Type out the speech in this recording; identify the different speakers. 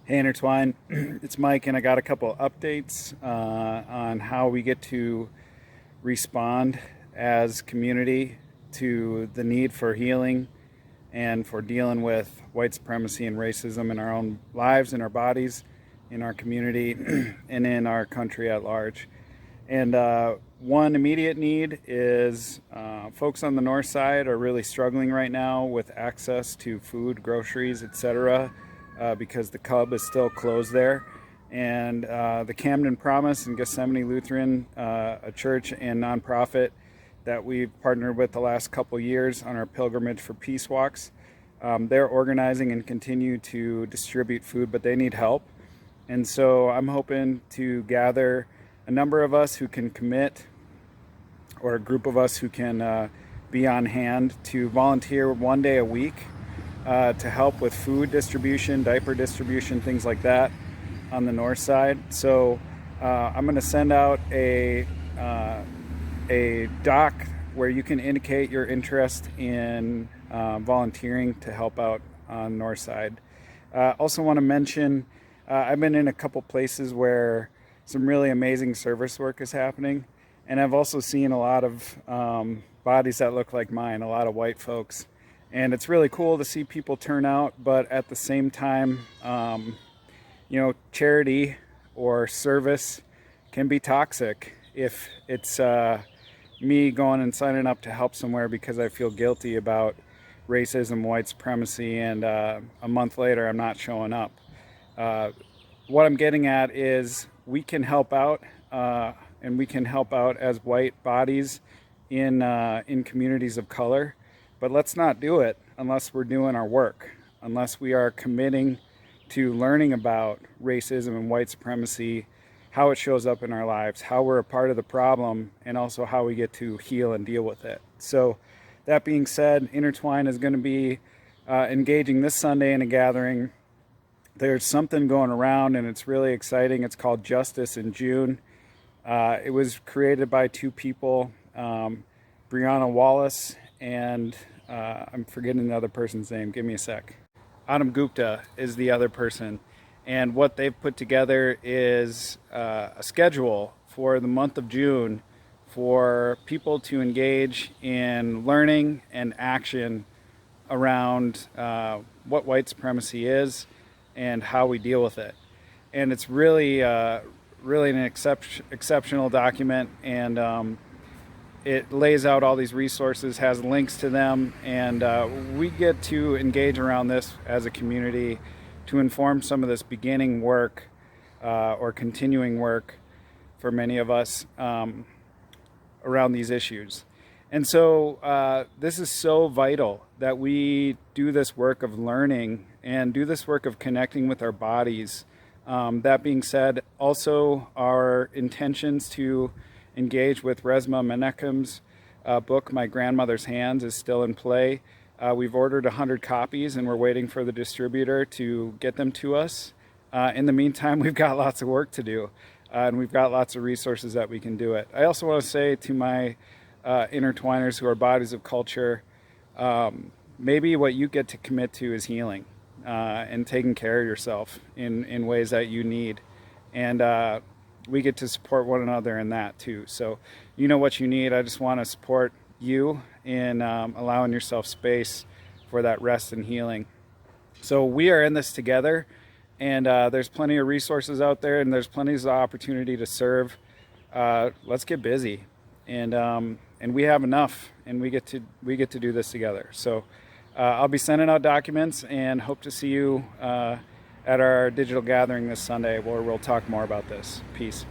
Speaker 1: Hey Intertwine, it's Mike, and I got a couple updates on how we get to respond as community to the need for healing and for dealing with white supremacy and racism in our own lives, in our bodies, in our community, and in our country at large. And one immediate need is folks on the north side are really struggling right now with access to food, groceries, etc. Because the Cub is still closed there. And the Camden Promise and Gethsemane Lutheran, a church and nonprofit that we've partnered with the last couple years on our Pilgrimage for Peace walks, they're organizing and continue to distribute food, but they need help. And so I'm hoping to gather a number of us who can commit, or a group of us who can be on hand to volunteer one day a week to help with food distribution, diaper distribution, things like that on the north side. So I'm going to send out a doc where you can indicate your interest in volunteering to help out on the north side. Also want to mention, I've been in a couple places where some really amazing service work is happening, and I've also seen a lot of bodies that look like mine, a lot of white folks. And it's really cool to see people turn out, but at the same time, charity or service can be toxic if it's me going and signing up to help somewhere because I feel guilty about racism, white supremacy, and a month later I'm not showing up. What I'm getting at is we can help out, and we can help out as white bodies in communities of color. But let's not do it unless we're doing our work, unless we are committing to learning about racism and white supremacy, how it shows up in our lives, how we're a part of the problem, and also how we get to heal and deal with it. So that being said, Intertwine is going to be engaging this Sunday in a gathering. There's something going around and it's really exciting. It's called Justice in June. It was created by two people, Breonna Wallace and I'm forgetting the other person's name. Give me a sec. Adam Gupta is the other person. And what they've put together is a schedule for the month of June for people to engage in learning and action around what white supremacy is and how we deal with it. And it's really an exceptional document, and it lays out all these resources, has links to them, and we get to engage around this as a community to inform some of this beginning work or continuing work for many of us around these issues. And so this is so vital that we do this work of learning and do this work of connecting with our bodies. That being said, also our intentions to engage with Resmaa Menakem's book, My Grandmother's Hands, is still in play. We've ordered 100 copies and we're waiting for the distributor to get them to us. In the meantime, we've got lots of work to do, and we've got lots of resources that we can do it. I also want to say to my intertwiners who are bodies of culture, maybe what you get to commit to is healing and taking care of yourself in ways that you need. And we get to support one another in that too. So you know what you need. I just want to support you in allowing yourself space for that rest and healing. So we are in this together, and there's plenty of resources out there, and there's plenty of opportunity to serve. Let's get busy, and we have enough, and we get to do this together. So I'll be sending out documents, and hope to see you at our digital gathering this Sunday, where we'll talk more about this. Peace.